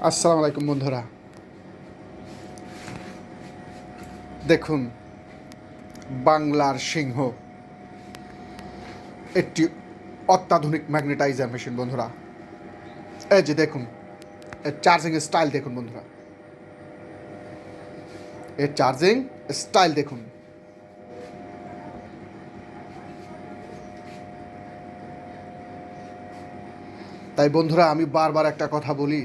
আসসালামু আলাইকুম বন্ধুরা, দেখুন বাংলার সিংহ একটি অত্যাধুনিক ম্যাগনেটাইজার মেশিন বন্ধুরা। এই যে দেখুন এর চার্জিং স্টাইল দেখুন বন্ধুরা, এর চার্জিং স্টাইল দেখুন। তাই বন্ধুরা আমি বারবার একটা কথা বলি,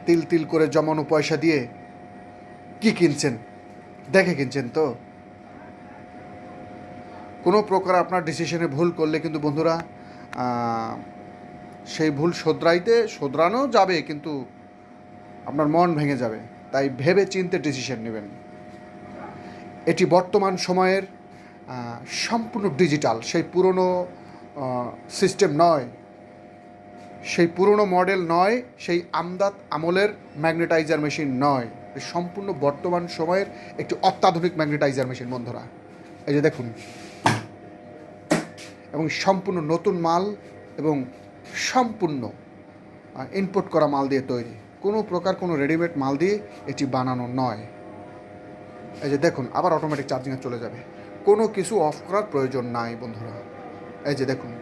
তিল তিল করে জমানো পয়সা দিয়ে কি কিনছেন, দেখে কিনছেন তো। কোনো প্রকার আপনার ডিসিশনে ভুল করলে কিন্তু বন্ধুরা সেই ভুল শোধরানো যাবে, কিন্তু আপনার মন ভেঙে যাবে। তাই ভেবে চিন্তে ডিসিশন নেবেন। এটি বর্তমান সময়ের সম্পূর্ণ ডিজিটাল, সেই পুরনো সিস্টেম নয়, সেই পুরনো মডেল নয়, সেই আমদাদ আমলের ম্যাগনেটাইজার মেশিন নয়। সম্পূর্ণ বর্তমান সময়ের একটি অত্যাধুনিক ম্যাগনেটাইজার মেশিন বন্ধুরা। এই যে দেখুন, এবং সম্পূর্ণ নতুন মাল এবং সম্পূর্ণ ইনপুট করা মাল দিয়ে তৈরি, কোনো প্রকার কোনো রেডিমেড মাল দিয়ে এটি বানানো নয়। এই যে দেখুন, আবার অটোমেটিক চার্জিংয়ে চলে যাবে, কোনো কিছু অফ করার প্রয়োজন নাই বন্ধুরা। এই যে দেখুন,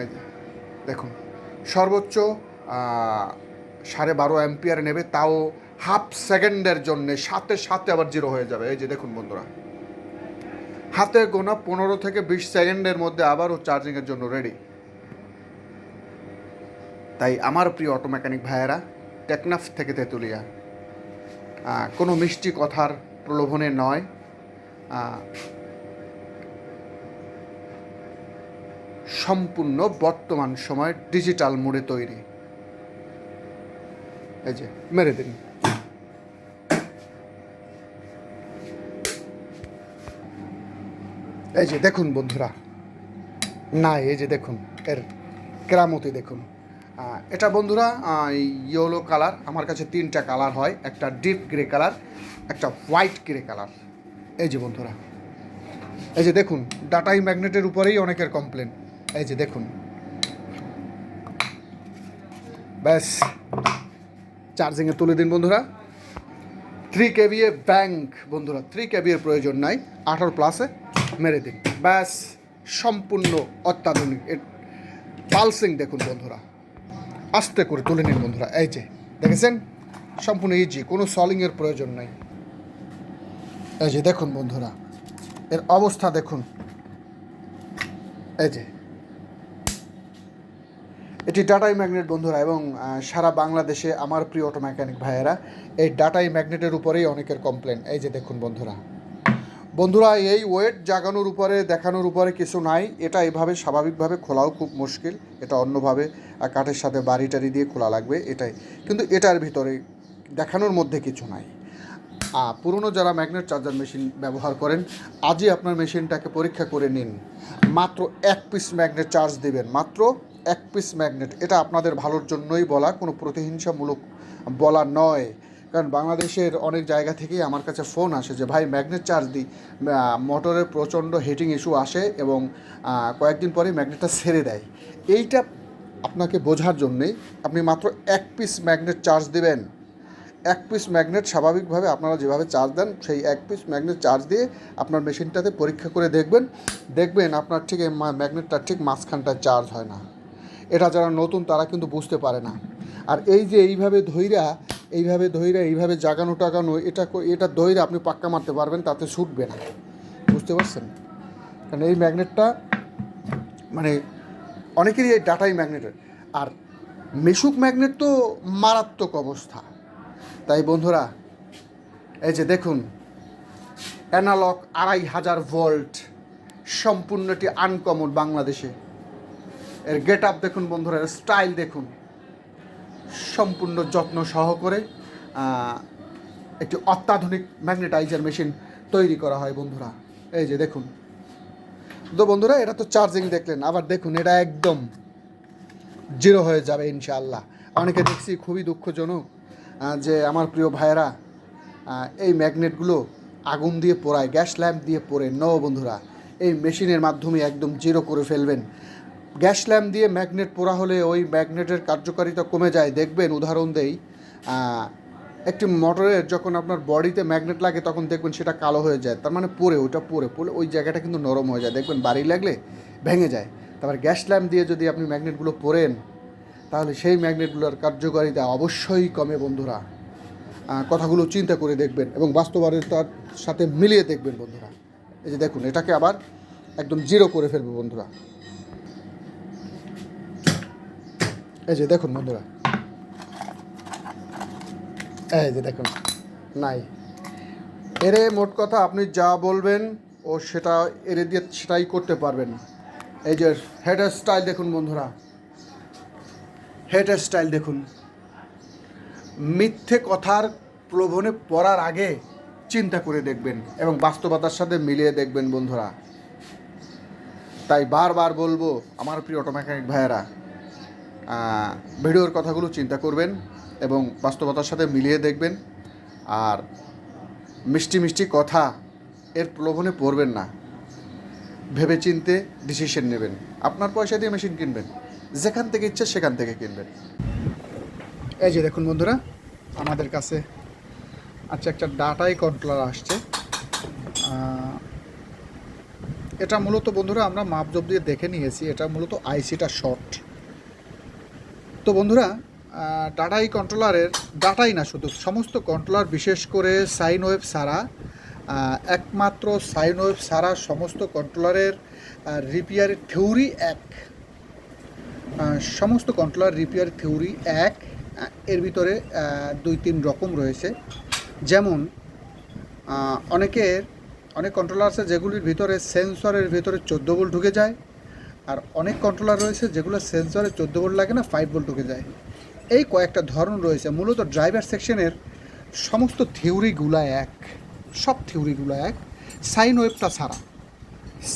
এই যে দেখুন, সর্বোচ্চ 12.5 অ্যাম্পিয়ার নেবে, তাও হাফ সেকেন্ডের জন্যে, সাথে সাথে আবার জিরো হয়ে যাবে। এই যে দেখুন বন্ধুরা, হাতে গোনা 15 থেকে 20 সেকেন্ডের মধ্যে আবারও চার্জিংয়ের জন্য রেডি। তাই আমার প্রিয় অটো মেকানিক ভাইয়েরা, টেকনাফ থেকে তেঁতুলিয়া, কোনো মিষ্টি কথার প্রলোভনে নয়, সম্পূর্ণ বর্তমান সময় ডিজিটাল মোডে তৈরি। এই যে মেরে দিন, এই যে দেখুন বন্ধুরা, না এই যে দেখুন এর কেরামতি দেখুন। এটা বন্ধুরা ইয়েলো কালার, আমার কাছে 3টা কালার হয়, একটা ডিপ গ্রে কালার, একটা হোয়াইট গ্রে কালার। এই যে বন্ধুরা, এই যে দেখুন, ডাটাই ম্যাগনেটের উপরেই অনেকের কমপ্লেন। এই যে দেখুন, ব্যাস চার্জিংয়ে তুলে দিন বন্ধুরা। 3 কেভিএ ব্যাংক বন্ধুরা, 3 কেভিএর প্রয়োজন নাই, 18+ মেরে দিন, ব্যাস সম্পূর্ণ অত্যাধুনিক। এর পালসিং দেখুন বন্ধুরা, আস্তে করে তুলে নিন বন্ধুরা। এই যে দেখেছেন, সম্পূর্ণ ইজি, কোনো সলিংয়ের প্রয়োজন নাই। এই যে দেখুন বন্ধুরা, এর অবস্থা দেখুন। এই যে এটি ডাটাই ম্যাগনেট বন্ধুরা, এবং সারা বাংলাদেশে আমার প্রিয় অটো মেকানিক ভাইয়েরা, এই ডাটাই ম্যাগনেটের উপরেই অনেকের কমপ্লেন। এই যে দেখুন বন্ধুরা, এই ওয়েট জাগানোর উপরে দেখানোর উপরে কিছু নাই। এটা এভাবে স্বাভাবিকভাবে খোলাও খুব মুশকিল, এটা অন্যভাবে কাঠের সাথে বাড়ি টাড়ি দিয়ে খোলা লাগবে এটাই, কিন্তু এটার ভিতরে দেখানোর মধ্যে কিছু নাই। পুরনো যারা ম্যাগনেট চার্জার মেশিন ব্যবহার করেন, আজই আপনার মেশিনটাকে পরীক্ষা করে নিন। মাত্র 1 পিস ম্যাগনেট চার্জ দেবেন, মাত্র 1 পিস ম্যাগনেট। এটা আপনাদের ভালোর জন্যই বলা, কোনো প্রতিহিংসামূলক বলা নয়। কারণ বাংলাদেশের অনেক জায়গা থেকেই আমার কাছে ফোন আসে যে ভাই ম্যাগনেট চার্জ দিই, মোটরের প্রচণ্ড হিটিং ইস্যু আসে এবং কয়েকদিন পরে ম্যাগনেটটা ছেড়ে দেয়। এইটা আপনাকে বোঝার জন্যেই আপনি মাত্র 1 পিস ম্যাগনেট চার্জ দেবেন। 1 পিস ম্যাগনেট স্বাভাবিকভাবে আপনারা যেভাবে চার্জ দেন, সেই 1 পিস ম্যাগনেট চার্জ দিয়ে আপনার মেশিনটাতে পরীক্ষা করে দেখবেন আপনার ঠিক এই ম্যাগনেটটা ঠিক মাঝখানটায় চার্জ হয় না। এটা যারা নতুন তারা কিন্তু বুঝতে পারে না। আর এই যে এইভাবে জাগানো টাগানো, এটা ধইরা আপনি পাক্কা মারতে পারবেন, তাতে ছুটবে না, বুঝতে পারছেন? কারণ এই ম্যাগনেটটা মানে অনেকেরই এই ডাটাই ম্যাগনেটের, আর মেশুক ম্যাগনেট তো মারাত্মক অবস্থা। তাই বন্ধুরা, এই যে দেখুন, অ্যানালগ 2500 ভোল্ট, সম্পূর্ণ এটি আনকমন বাংলাদেশে। এর গেট আপ দেখুন বন্ধুরা, এর স্টাইল দেখুন, সম্পূর্ণ যত্ন সহকারে একটি অত্যাধুনিক ম্যাগনেটাইজার মেশিন তৈরি করা হয় বন্ধুরা। এই যে দেখুন তো বন্ধুরা, এটা তো চার্জিং দেখলেন, আবার দেখুন এটা একদম জিরো হয়ে যাবে ইনশাআল্লাহ। অনেকে দেখছি খুবই দুঃখজনক যে আমার প্রিয় ভাইয়েরা এই ম্যাগনেটগুলো আগুন দিয়ে পোড়ায়, গ্যাস ল্যাম্প দিয়ে পোড়ে। বন্ধুরা, এই মেশিনের মাধ্যমে একদম জিরো করে ফেলবেন। গ্যাস ল্যাম্প দিয়ে ম্যাগনেট পোড়া হলে ওই ম্যাগনেটের কার্যকারিতা কমে যায়। দেখবেন, উদাহরণ দেই, একটি মোটরের যখন আপনার বডিতে ম্যাগনেট লাগে তখন দেখবেন সেটা কালো হয়ে যায়, তার মানে পড়ে ওই জায়গাটা কিন্তু নরম হয়ে যায়, দেখবেন বাড়ি লাগলে ভেঙে যায়। তারপর গ্যাস ল্যাম্প দিয়ে যদি আপনি ম্যাগনেটগুলো পোড়েন তাহলে সেই ম্যাগনেটগুলোর কার্যকারিতা অবশ্যই কমে বন্ধুরা। কথাগুলো চিন্তা করে দেখবেন এবং বাস্তবতার সাথে মিলিয়ে দেখবেন বন্ধুরা। এই যে দেখুন, এটাকে আবার একদম জিরো করে ফেলবো বন্ধুরা। এই যে দেখুন বন্ধুরা, এই যে দেখুন, নাই। এরে মোট কথা আপনি যা বলবেন ও সেটা এরে দিয়ে সেটাই করতে পারবেন। এই যে হেডের স্টাইল দেখুন বন্ধুরা, হেডের স্টাইল দেখুন। মিথ্যে কথার প্রলোভনে পড়ার আগে চিন্তা করে দেখবেন এবং বাস্তবতার সাথে মিলিয়ে দেখবেন বন্ধুরা। তাই বারবার বলবো আমার প্রিয় অটো মেকানিক ভাইয়েরা, ভিডিওর কথাগুলো চিন্তা করবেন এবং বাস্তবতার সাথে মিলিয়ে দেখবেন। আর মিষ্টি মিষ্টি কথা এর প্রলোভনে পড়বেন না, ভেবে চিনতে ডিসিশন নেবেন। আপনার পয়সা দিয়ে মেশিন কিনবেন, যেখান থেকে ইচ্ছে সেখান থেকে কিনবেন। এই যে দেখুন বন্ধুরা, আমাদের কাছে আচ্ছা একটা ডাটাই কন্ট্রোলার আসছে। এটা মূলত বন্ধুরা আমরা মাপজোপ দিয়ে দেখে নিয়েছি, এটা মূলত আইসিটা শর্ট। তো বন্ধুরা, ডাটাই কন্ট্রোলারের, ডাটাই না শুধু সমস্ত কন্ট্রোলার, বিশেষ করে সাইন ওয়েভ ছাড়া, একমাত্র সাইন ওয়েভ ছাড়া সমস্ত কন্ট্রোলারের রিপেয়ারের থিওরি এক। সমস্ত কন্ট্রোলার রিপেয়ার থিওরি এক। এর ভিতরে 2-3 রকম রয়েছে। যেমন অনেক কন্ট্রোলার আছে যেগুলির ভিতরে সেন্সরের ভিতরে 14 ভোল্ট ঢুকে যায়, আর অনেক কন্ট্রোলার রয়েছে যেগুলো সেন্সরে 14 ভোল্ট লাগে না, 5 ভোল্ট ঢুকে যায়। এই কয়েকটা ধরন রয়েছে। মূলত ড্রাইভার সেকশনের সমস্ত থিওরিগুলো এক, সব থিওরিগুলো এক, সাইন ওয়েভটা ছাড়া।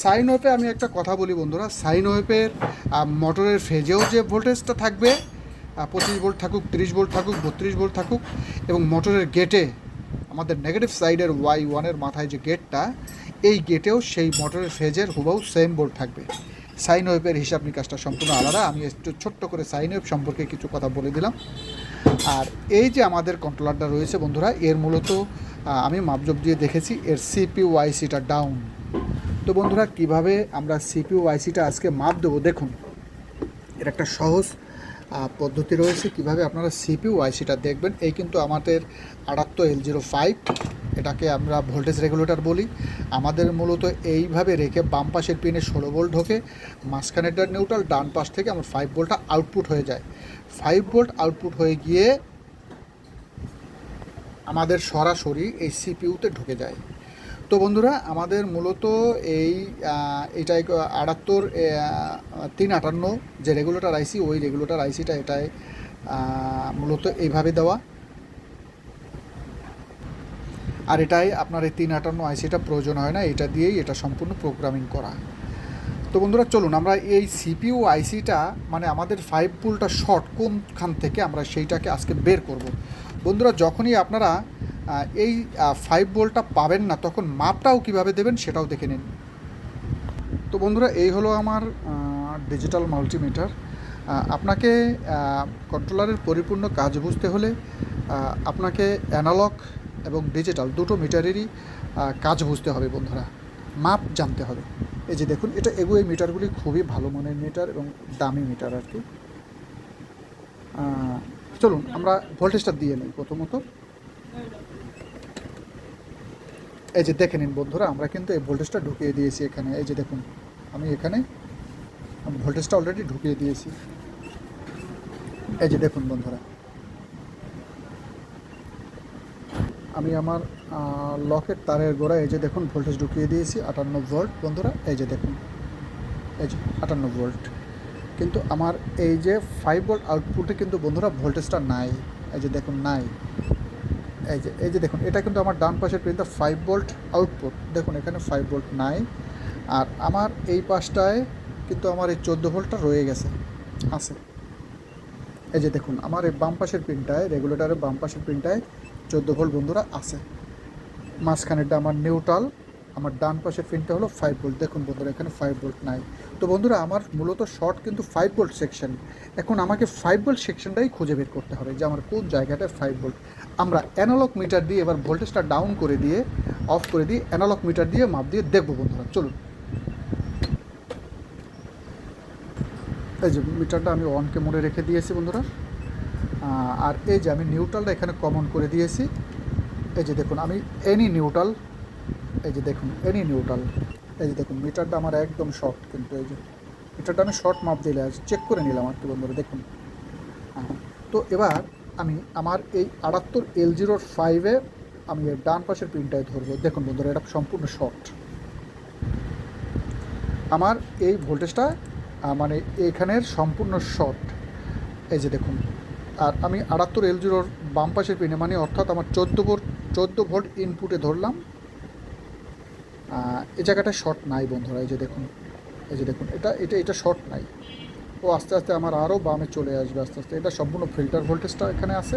সাইন ওয়েভে আমি একটা কথা বলি বন্ধুরা, সাইন ওয়েভের মোটরের ফেজেও যে ভোল্টেজটা থাকবে, 25 ভোল্ট থাকুক, 30 ভোল্ট থাকুক, 32 ভোল্ট থাকুক, এবং মোটরের গেটে আমাদের নেগেটিভ সাইডের Y1-এর মাথায় যে গেটটা, এই গেটেও সেই মোটরের ফেজের হুবহু সেম ভোল্ট থাকবে। সাইন ওয়েভের হিসাব নিকাশটা সম্পূর্ণ আলাদা। আমি একটু ছোট্ট করে সাইন ওয়েভ সম্পর্কে কিছু কথা বলে দিলাম। আর এই যে আমাদের কন্ট্রোলারটা রয়েছে বন্ধুরা, এর মূলত আমি মাপজোপ দিয়ে দেখেছি এর সিপিইউ আইসিটা ডাউন। তো বন্ধুরা, কিভাবে আমরা সিপিইউ আইসিটা আজকে মাপ দেবো দেখুন। এর একটা সহজ পদ্ধতি রয়েছে কিভাবে আপনারা সিপিইউ আইসিটা দেখবেন। এই কিন্তু আমাদের 78L05, এটাকে আমরা ভোল্টেজ রেগুলেটর বলি। আমাদের মূলত এইভাবে রেখে বাম পাশের পিনে 16 ভোল্ট ঢোকে, মাঝখানেরটা নিউট্রাল, ডান পাশ থেকে আমার 5 ভোল্টটা আউটপুট হয়ে যায়। 5 ভোল্ট আউটপুট হয়ে গিয়ে আমাদের সরাসরি এই সিপিইউতে ঢুকে যায়। তো বন্ধুরা, আমাদের মূলত এইটাই 358 যে রেগুলেটর আইসি, ওই রেগুলেটর আইসিটা এটাই মূলত এইভাবে দেওয়া। আর এটাই আপনার এই 358 আইসিটা প্রয়োজন হয় না, এটা দিয়েই এটা সম্পূর্ণ প্রোগ্রামিং করা। তো বন্ধুরা, চলুন আমরা এই সিপিইউ আইসিটা, মানে আমাদের 5 ভোল্টটা শর্ট কোনখান থেকে, আমরা সেইটাকে আজকে বের করব। বন্ধুরা, যখনই আপনারা এই 5 ভোল্টটা পাবেন না, তখন মাপটাও কিভাবে দেবেন সেটাও দেখে নিন। তো বন্ধুরা, এই হলো আমার ডিজিটাল মাল্টিমিটার। আপনাকে কন্ট্রোলারের পরিপূর্ণ কাজ বুঝতে হলে আপনাকে অ্যানালগ এবং ডিজিটাল দুটো মিটারেরই কাজ বুঝতে হবে বন্ধুরা, মাপ জানতে হবে। এই যে দেখুন, এই মিটারগুলি খুবই ভালো মানের মিটার এবং দামি মিটার আর কি। চলুন আমরা ভোল্টেজটা দিয়ে নিই প্রথমত। এই যে দেখে নিন বন্ধুরা, আমরা কিন্তু এই ভোল্টেজটা ঢুকিয়ে দিয়েছি এখানে। এই যে দেখুন, আমি ভোল্টেজটা অলরেডি ঢুকিয়ে দিয়েছি। এই যে দেখুন বন্ধুরা, আমি আমার লকের তারের গোড়ায় এই যে দেখুন ভোল্টেজ ঢুকিয়ে দিয়েছি 58 ভোল্ট বন্ধুরা। এই যে দেখুন, এই যে 58 ভোল্ট। কিন্তু আমার এই যে 5 ভোল্ট আউটপুটে কিন্তু বন্ধুরা ভোল্টেজটা নাই। এই যে দেখুন, নাই। এই যে দেখুন, এটা কিন্তু আমার ডান পাশের পিনটা 5 ভোল্ট আউটপুট, দেখুন এখানে 5 ভোল্ট নাই। আর আমার এই পাশটায় কিন্তু আমার এই 14 ভোল্টটা রয়ে গেছে, আছে। এই যে দেখুন, আমার এই বাম পাশের পিনটায়, রেগুলেটরের বাম পাশের পিনটায় 14 ভোল্ট বন্ধুরা আছে। মাঝখানেরটা আমার নিউট্রাল, আমার ডান পাশের পিনটা হলো 5 ভোল্ট। দেখুন বন্ধুরা এখানে 5 ভোল্ট নাই। তো বন্ধুরা আমার মূলত শর্ট কিন্তু 5 ভোল্ট সেকশন। এখন আমাকে 5 ভোল্ট সেকশনটাই খুঁজে বের করতে হবে যে আমার কোন জায়গাটায় 5 ভোল্ট। আমরা অ্যানালগ মিটার দিয়ে এবার ভোল্টেজটা ডাউন করে দিয়ে অফ করে দিয়ে অ্যানালগ মিটার দিয়ে মাপ দিয়ে দেখবো বন্ধুরা। চলুন, এই যে মিটারটা আমি অনকে মোডে রেখে দিয়েছি বন্ধুরা। আর এই যে আমি নিউট্রালটা এখানে কমন করে দিয়েছি। এই যে দেখুন আমি এনি নিউট্রাল, এই যে দেখুন এনি নিউট্রাল, এই যে দেখুন মিটারটা আমার একদম শর্ট, কিন্তু এই যে মিটারটা আমি শর্ট মাপ দিলে চেক করে নিলাম আর কি বন্ধুরা। দেখুন তো এবার আমি আমার এই 78L05-এ আমি এর ডান পাশের পিনটায় ধরবো। দেখুন বন্ধুরা এটা সম্পূর্ণ শর্ট। আমার এই ভোল্টেজটা মানে এইখানের সম্পূর্ণ শর্ট, এই যে দেখুন। আর আমি 78L0 বাম পাশের পিনে মানে অর্থাৎ আমার 14 ভোল্ট ইনপুটে ধরলাম। এই জায়গাটায় শর্ট নাই বন্ধুরা, এই যে দেখুন, এই যে দেখুন এটা শর্ট নাই। ও আস্তে আস্তে আমার আরও বামে চলে আসবে আস্তে আস্তে। এটা সম্পূর্ণ ফিল্টার ভোল্টেজটা এখানে আছে।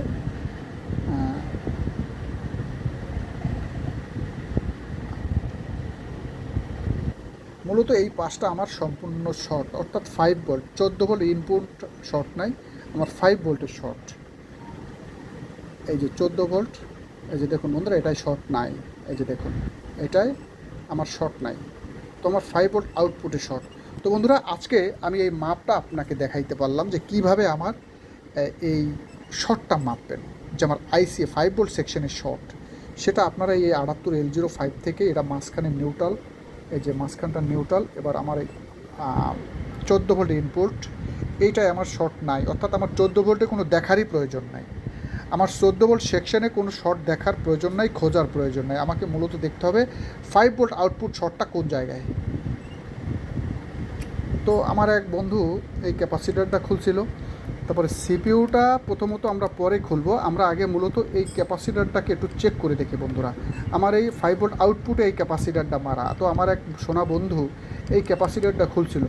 মূলত এই পাশটা আমার সম্পূর্ণ শর্ট, অর্থাৎ 5 ভোল্ট। 14 ভোল্ট ইনপুট শর্ট নাই, আমার 5 ভোল্টের শর্ট। এই যে 14 ভোল্ট, এই যে দেখুন বন্ধুরা এটাই শর্ট নাই, এই যে দেখুন এটাই আমার শর্ট নাই। তো আমার 5 ভোল্ট আউটপুটে শর্ট। তো বন্ধুরা আজকে আমি এই মাপটা আপনাকে দেখাইতে পারলাম যে কিভাবে আমার এই শর্টটা মাপবেন, যে আমার আইসি 5 ভোল্ট সেকশনের শর্ট। সেটা আপনারা এই 78L05 থেকে এটা মাঝখানে নিউট্রাল, এই যে মাঝখানটা নিউট্রাল। এবার আমার এই 14 ভোল্ট ইনপুট, এইটাই আমার শর্ট নাই, অর্থাৎ আমার 14 ভোল্টে কোনো দেখারই প্রয়োজন নাই। আমার 14 ভোল্ট সেকশনে কোনো শর্ট দেখার প্রয়োজন নাই, খোঁজার প্রয়োজন নাই। আমাকে মূলত দেখতে হবে 5 ভোল্ট আউটপুট শর্টটা কোন জায়গায়। তো আমার এক বন্ধু এই ক্যাপাসিটারটা খুলছিল, তারপরে সিপিইউটা প্রথমত আমরা পরে খুলবো। আমরা আগে মূলত এই ক্যাপাসিটারটাকে একটু চেক করে দেখি বন্ধুরা। আমার এই 5 ভোল্ট আউটপুটে এই ক্যাপাসিটারটা মারা। তো আমার এক সোনা বন্ধু এই ক্যাপাসিটারটা খুলছিল,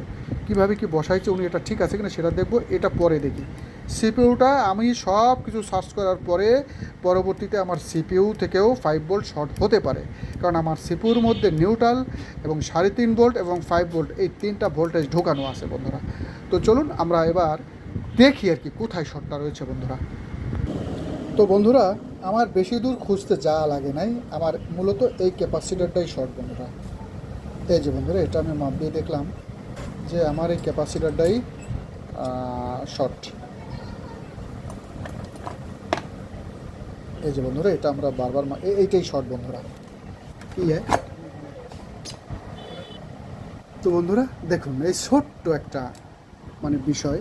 কীভাবে কি বসাইছে উনি, এটা ঠিক আছে কিনা সেটা দেখবো, এটা পরে দেখি। সিপিইউটা আমি সব কিছু সার্চ করার পরে পরবর্তীতে আমার সিপিইউ থেকেও 5 ভোল্ট শর্ট হতে পারে, কারণ আমার সিপিইউর মধ্যে নিউট্রাল এবং 3.5 ভোল্ট এবং 5 ভোল্ট এই 3টা ভোল্টেজ ঢোকানো আছে বন্ধুরা। তো চলুন আমরা এবার দেখি আর কি কোথায় শর্টটা রয়েছে বন্ধুরা। তো বন্ধুরা আমার বেশি দূর খুঁজতে যাওয়া লাগে নাই, আমার মূলত এই ক্যাপাসিটারটাই শর্ট বন্ধুরা। এই যে বন্ধুরা এটা আমি মাপ দিয়ে দেখলাম যে আমার এই ক্যাপাসিটারটাই শর্ট। এই যে বন্ধুরা এটা আমরা বারবার এইটাই শর্ট বন্ধুরা। কি তো বন্ধুরা দেখুন এই ছোট্ট একটা মানে বিষয়,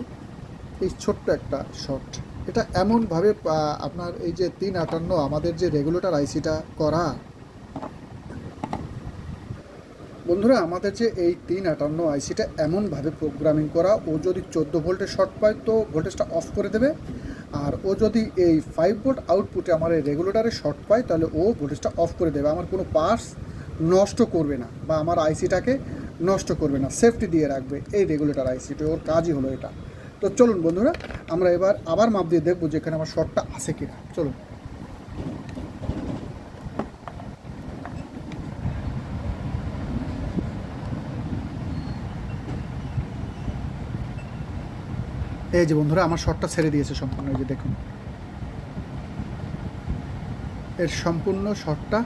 এই ছোট্ট একটা শর্ট, এটা এমনভাবে আপনার এই যে 358 আমাদের যে রেগুলেটর আইসিটা করা বন্ধুরা, আমাদের যে এই 358 আইসিটা এমনভাবে প্রোগ্রামিং করা, ও যদি 14 ভোল্টের শর্ট পায় তো ভোল্টেজটা অফ করে দেবে, আর ও যদি এই 5 ভোল্ট আউটপুটে আমার এই রেগুলেটারে শর্ট পায় তাহলে ও ভোল্টেজটা অফ করে দেবে। আমার কোনো পার্টস নষ্ট করবে না বা আমার আইসিটাকে নষ্ট করবে না, সেফটি দিয়ে রাখবে এই রেগুলেটর আইসিটা। ওর কাজই হলো এটা। তো চলুন বন্ধুরা আমরা এবার আবার মাপ দিয়ে দেখবো যে এখানে আমার শর্টটা আছে কিনা। চলুন, এই যে বন্ধুরা আমার শর্টটা ছেড়ে দিয়েছে সম্পূর্ণ, এই যে দেখুন এর সম্পূর্ণ শর্টটা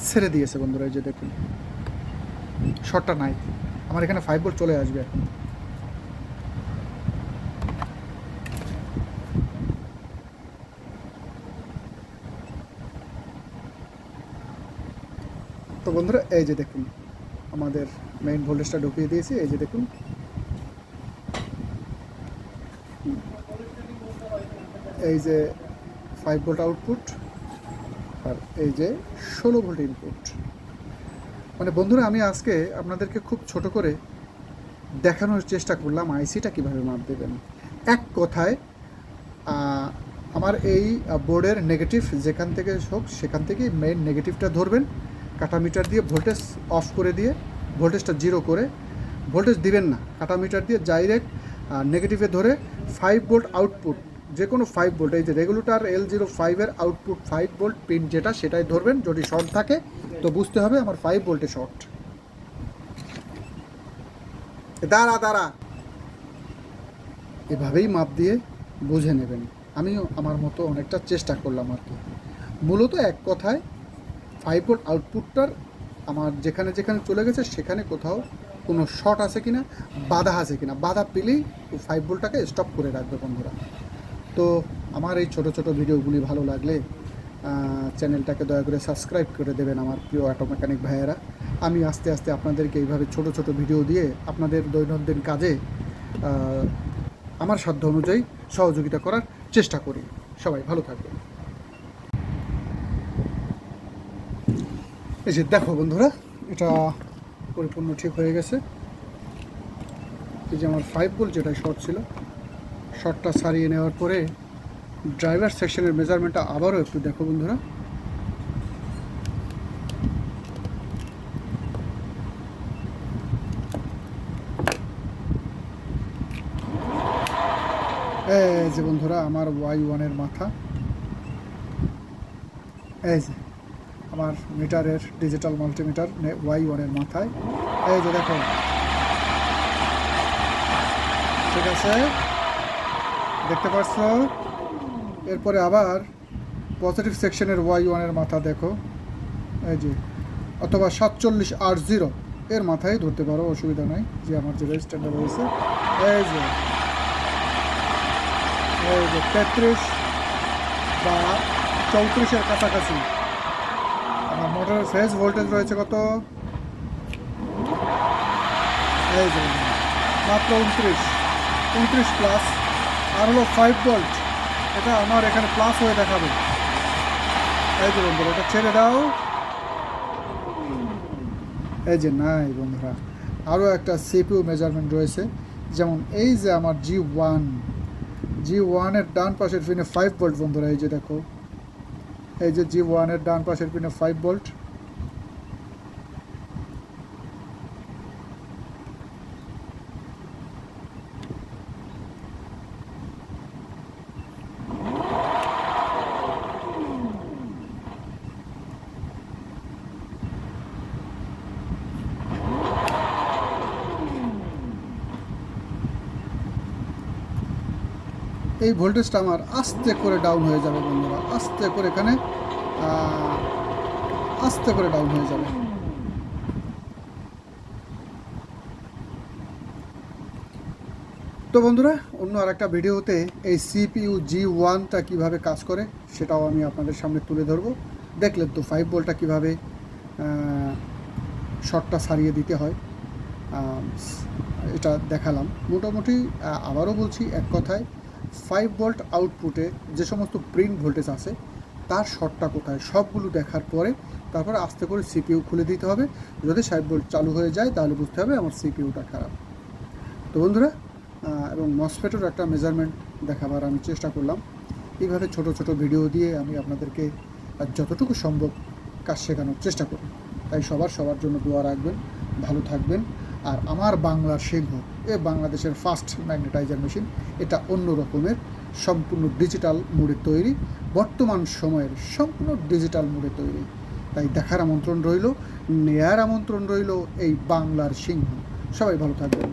ছেড়ে দিয়েছে বন্ধুরা। এই যে দেখুন শর্টটা নাই, আমার এখানে 5 ভোল্ট চলে আসবে এখন। তো বন্ধুরা এই যে দেখুন আমাদের মেইন ভোল্টেজটা ঢুকিয়ে দিয়েছি, এই যে দেখুন এই যে 5 ভোল্ট আউটপুট আর এই যে 16 ভোল্ট ইনপুট। মানে বন্ধুরা আমি আজকে আপনাদেরকে খুব ছোট করে দেখানোর চেষ্টা করলাম আইসিটা কীভাবে মাপ দেবেন। এক কথায় আমার এই বোর্ডের নেগেটিভ যেখান থেকে হোক সেখান থেকেই মেইন নেগেটিভটা ধরবেন, কাটা মিটার দিয়ে ভোল্টেজ অফ করে দিয়ে ভোল্টেজটা জিরো করে, ভোল্টেজ দিবেন না, কাটা মিটার দিয়ে ডাইরেক্ট নেগেটিভে ধরে 5 ভোল্ট আউটপুট, যে কোনো 5 ভোল্ট, এই যে রেগুলেটর L05-এর আউটপুট 5 ভোল্ট পিন যেটা সেটাই ধরবেন। যদি শর্ট থাকে তো বুঝতে হবে আমার 5 ভোল্টে শর্ট। দাঁড়া এভাবেই মাপ দিয়ে বুঝে নেবেন। আমিও আমার মতো অনেকটা চেষ্টা করলাম আর কি। মূলত এক কথায় 5 ভোল্ট আউটপুটটার আমার যেখানে যেখানে চলে গেছে সেখানে কোথাও কোনো শর্ট আছে কিনা, বাধা আছে কিনা, বাধা পেলেই 5 ভোল্টটাকে স্টপ করে রাখবে বন্ধুরা। তো আমার এই ছোট ছোট ভিডিওগুলি ভালো লাগলে চ্যানেলটাকে দয়া করে সাবস্ক্রাইব করে দেবেন আমার প্রিয় অটো মেকানিক ভাইয়েরা। আমি আস্তে আস্তে আপনাদেরকে এইভাবে ছোট ছোট ভিডিও দিয়ে আপনাদের দৈনন্দিন কাজে আমার সাধ্য অনুযায়ী সহযোগিতা করার চেষ্টা করি। সবাই ভালো থাকবেন। এই যে দেখো বন্ধুরা, এটা পরিপূর্ণ ঠিক হয়ে গেছে। এই যে আমার 5 ভোল্ট যেটা শর্ট ছিল, শর্টটা সারিয়ে নেওয়ার পরে ড্রাইভার সেকশনের মেজারমেন্টটা আবারও একটু দেখো বন্ধুরা। এই যে বন্ধুরা আমার Y1-এর মাথা, এই যে আমার মিটারের ডিজিটাল মাল্টিমিটার Y1-এর মাথায়, এই যে দেখো, ঠিক আছে, দেখতে পাচ্ছ। এরপরে আবার পজিটিভ সেকশনের Y1-এর মাথা দেখো, এই যে, অথবা 4780 এর মাথায় ধরতে পারো, অসুবিধা নাই, যে আমার যে রেজিস্টারটা রয়েছে। এই যে 33 বা 34-এর কাছাকাছি আমার মোটরের ফেজ ভোল্টেজ রয়েছে কত, এই যে মাত্র 29 প্লাস, আর হলো 5 ভোল্ট, এটা আমার এখানে প্লাস হয়ে দেখাবে। এই যে বন্ধুরা, এটা ছেড়ে দাও। এই যে নাই বন্ধুরা, আরও একটা সিপিইউ মেজারমেন্ট রয়েছে। যেমন এই যে আমার G1-এর ডান পাশের পিনে 5 ভোল্ট বন্ধুরা, এই যে দেখো, এই যে G1-এর ডান পাশের পিনে 5 ভোল্ট। এই ভোল্টেজটা আমার আস্তে করে ডাউন হয়ে যাবে বন্ধুরা, আস্তে করে এখানে আস্তে করে ডাউন হয়ে যাবে। তো বন্ধুরা, অন্য আরেকটা ভিডিওতে এই CPU G1টা কীভাবে কাজ করে সেটাও আমি আপনাদের সামনে তুলে ধরবো। দেখলেন তো 5 ভোল্টটা কীভাবে শর্টটা সারিয়ে দিতে হয়, এটা দেখালাম মোটামুটি। আবারও বলছি, এক কথায় 5 ভোল্ট আউটপুটে যে সমস্ত প্রিন্ট ভোল্টেজ আছে তার শর্টটা কোথায় সবগুলো দেখার পরে তারপরে আস্তে করে CPU খুলে দিতে হবে। যদি 5 ভোল্ট চালু হয়ে যায় তাহলে বুঝতে হবে আমার CPUটা খারাপ। তো বন্ধুরা, এবং মসফেটের একটা মেজারমেন্ট দেখাবার আমি চেষ্টা করলাম। এইভাবে ছোট ছোট ভিডিও দিয়ে আমি আপনাদেরকে যতটুকু সম্ভব কাজ শেখানোর চেষ্টা করি। তাই সবার জন্য দোয়া রাখবেন, ভালো থাকবেন। আর আমার বাংলার সিংহ, বাংলাদেশের ফার্স্ট ম্যাগনেটাইজার মেশিন, এটা অন্য রকমের সম্পূর্ণ ডিজিটাল মোডে তৈরি, বর্তমান সময়ের সম্পূর্ণ ডিজিটাল মোডে তৈরি। তাই দেখার আমন্ত্রণ রইল, নেয়ার আমন্ত্রণ রইল এই বাংলার সিংহ। সবাই ভালো থাকবেন।